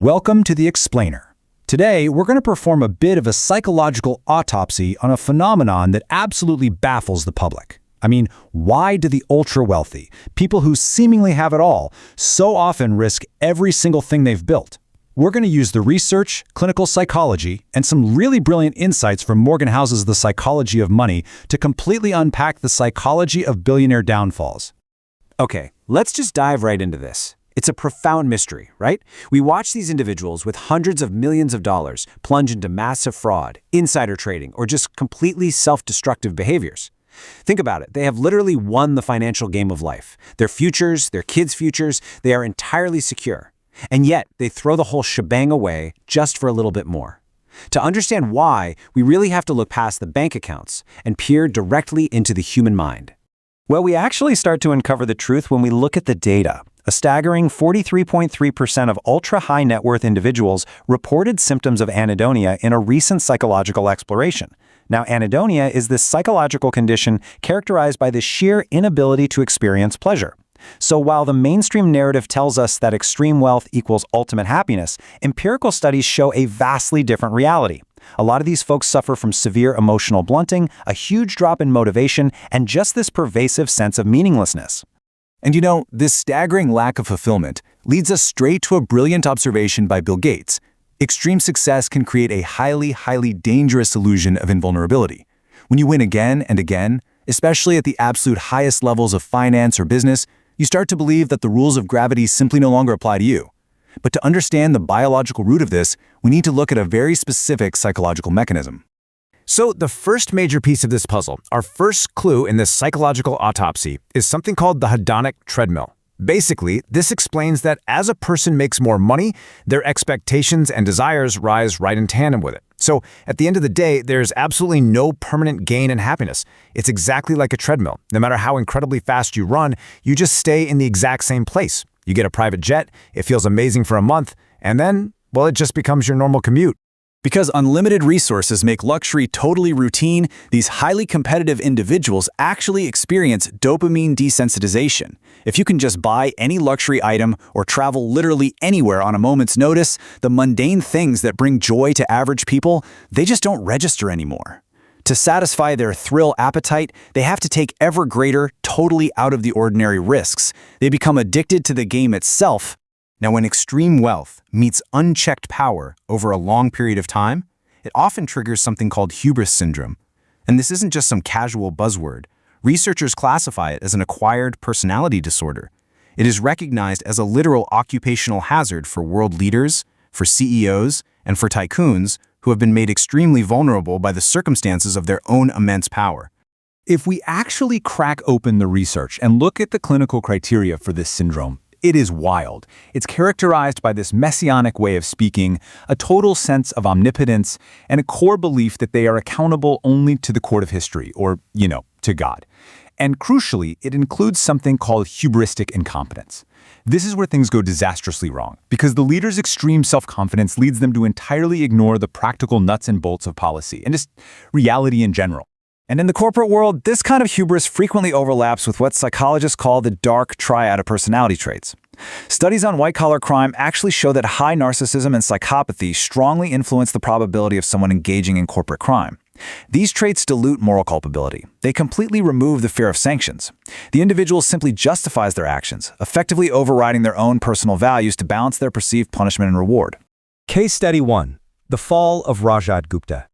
Welcome to The Explainer. Today, we're going to perform a bit of a psychological autopsy on a phenomenon that absolutely baffles the public. I mean, why do the ultra-wealthy, people who seemingly have it all, so often risk every single thing they've built? We're going to use the research, clinical psychology, and some really brilliant insights from Morgan House's The Psychology of Money to completely unpack the psychology of billionaire downfalls. Okay, let's just dive right into this. It's a profound mystery, right? We watch these individuals with hundreds of millions of dollars plunge into massive fraud, insider trading, or just completely self-destructive behaviors. Think about it. They have literally won the financial game of life. Their futures, their kids' futures, they are entirely secure. And yet, they throw the whole shebang away just for a little bit more. To understand why, we really have to look past the bank accounts and peer directly into the human mind. Well, we actually start to uncover the truth when we look at the data. A staggering 43.3% of ultra-high net worth individuals reported symptoms of anhedonia in a recent psychological exploration. Now, anhedonia is this psychological condition characterized by the sheer inability to experience pleasure. So while the mainstream narrative tells us that extreme wealth equals ultimate happiness, empirical studies show a vastly different reality. A lot of these folks suffer from severe emotional blunting, a huge drop in motivation, and just this pervasive sense of meaninglessness. And you know, this staggering lack of fulfillment leads us straight to a brilliant observation by Bill Gates. Extreme success can create a highly dangerous illusion of invulnerability. When you win again and again, especially at the absolute highest levels of finance or business, you start to believe that the rules of gravity simply no longer apply to you. But to understand the biological root of this, we need to look at a very specific psychological mechanism. So the first major piece of this puzzle, our first clue in this psychological autopsy, is something called the Hedonic Treadmill. Basically, this explains that as a person makes more money, their expectations and desires rise right in tandem with it. So at the end of the day, there's absolutely no permanent gain in happiness. It's exactly like a treadmill. No matter how incredibly fast you run, you just stay in the exact same place. You get a private jet, it feels amazing for a month, and then, well, it just becomes your normal commute. Because unlimited resources make luxury totally routine, these highly competitive individuals actually experience dopamine desensitization. If you can just buy any luxury item or travel literally anywhere on a moment's notice, the mundane things that bring joy to average people, they just don't register anymore. To satisfy their thrill appetite, they have to take ever greater, totally out of the ordinary risks. They become addicted to the game itself. Now, when extreme wealth meets unchecked power over a long period of time, it often triggers something called Hubris Syndrome. And this isn't just some casual buzzword. Researchers classify it as an acquired personality disorder. It is recognized as a literal occupational hazard for world leaders, for CEOs, and for tycoons who have been made extremely vulnerable by the circumstances of their own immense power. If we actually crack open the research and look at the clinical criteria for this syndrome, it is wild. It's characterized by this messianic way of speaking, a total sense of omnipotence, and a core belief that they are accountable only to the court of history, or, to God. And crucially, it includes something called hubristic incompetence. This is where things go disastrously wrong, because the leader's extreme self-confidence leads them to entirely ignore the practical nuts and bolts of policy, and just reality in general. And in the corporate world, this kind of hubris frequently overlaps with what psychologists call the dark triad of personality traits. Studies on white-collar crime actually show that high narcissism and psychopathy strongly influence the probability of someone engaging in corporate crime. These traits dilute moral culpability. They completely remove the fear of sanctions. The individual simply justifies their actions, effectively overriding their own personal values to balance their perceived punishment and reward. Case Study 1. The Fall of Rajat Gupta.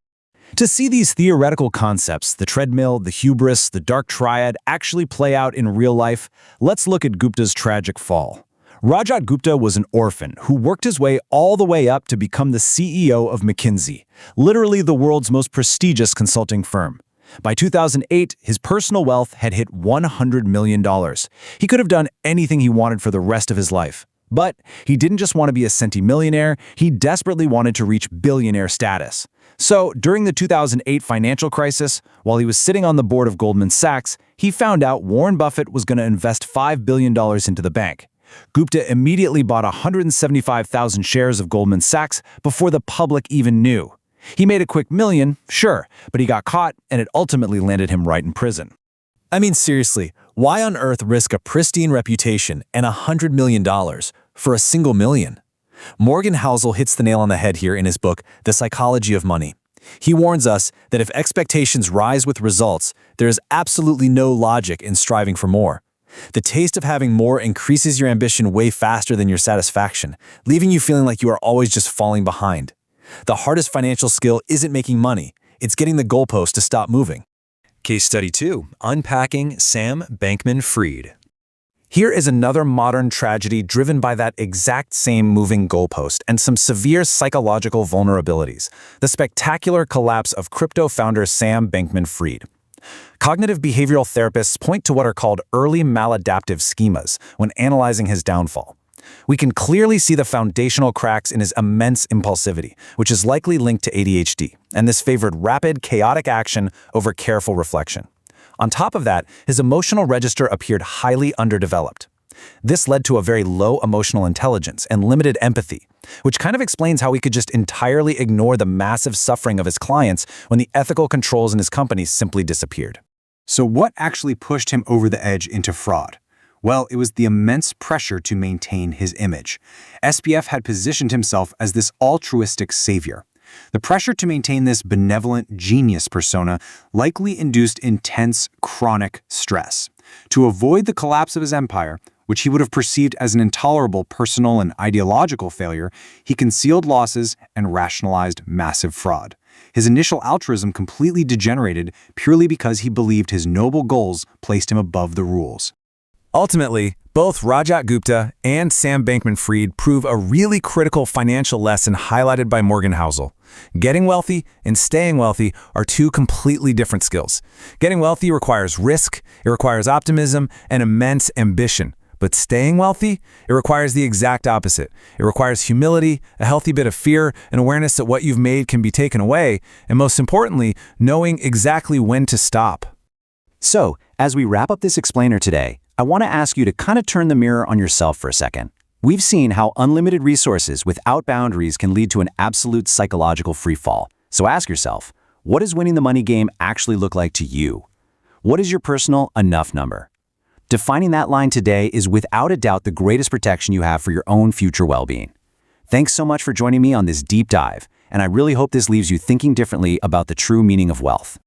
To see these theoretical concepts, the treadmill, the hubris, the dark triad, actually play out in real life, let's look at Gupta's tragic fall. Rajat Gupta was an orphan who worked his way all the way up to become the CEO of McKinsey, literally the world's most prestigious consulting firm. By 2008, his personal wealth had hit $100 million. He could have done anything he wanted for the rest of his life. But he didn't just want to be a centimillionaire, he desperately wanted to reach billionaire status. So, during the 2008 financial crisis, while he was sitting on the board of Goldman Sachs, he found out Warren Buffett was going to invest $5 billion into the bank. Gupta immediately bought 175,000 shares of Goldman Sachs before the public even knew. He made a quick million, sure, but he got caught and it ultimately landed him right in prison. I mean, seriously, why on earth risk a pristine reputation and $100 million for a single million? Morgan Housel hits the nail on the head here in his book, The Psychology of Money. He warns us that if expectations rise with results, there is absolutely no logic in striving for more. The taste of having more increases your ambition way faster than your satisfaction, leaving you feeling like you are always just falling behind. The hardest financial skill isn't making money, it's getting the goalpost to stop moving. Case Study 2. Unpacking Sam Bankman-Fried. Here is another modern tragedy driven by that exact same moving goalpost and some severe psychological vulnerabilities, the spectacular collapse of crypto founder Sam Bankman-Fried. Cognitive behavioral therapists point to what are called early maladaptive schemas when analyzing his downfall. We can clearly see the foundational cracks in his immense impulsivity, which is likely linked to ADHD, and this favored rapid, chaotic action over careful reflection. On top of that, his emotional register appeared highly underdeveloped. This led to a very low emotional intelligence and limited empathy, which kind of explains how he could just entirely ignore the massive suffering of his clients when the ethical controls in his company simply disappeared. So what actually pushed him over the edge into fraud? Well, it was the immense pressure to maintain his image. SBF had positioned himself as this altruistic savior. The pressure to maintain this benevolent genius persona likely induced intense, chronic stress. To avoid the collapse of his empire, which he would have perceived as an intolerable personal and ideological failure, he concealed losses and rationalized massive fraud. His initial altruism completely degenerated purely because he believed his noble goals placed him above the rules. Ultimately, both Rajat Gupta and Sam Bankman-Fried prove a really critical financial lesson highlighted by Morgan Housel. Getting wealthy and staying wealthy are two completely different skills. Getting wealthy requires risk, it requires optimism, and immense ambition. But staying wealthy, it requires the exact opposite. It requires humility, a healthy bit of fear, an awareness that what you've made can be taken away, and most importantly, knowing exactly when to stop. So, as we wrap up this explainer today, I want to ask you to kind of turn the mirror on yourself for a second. We've seen how unlimited resources without boundaries can lead to an absolute psychological freefall. So ask yourself, what does winning the money game actually look like to you? What is your personal enough number? Defining that line today is without a doubt the greatest protection you have for your own future well-being. Thanks so much for joining me on this deep dive, and I really hope this leaves you thinking differently about the true meaning of wealth.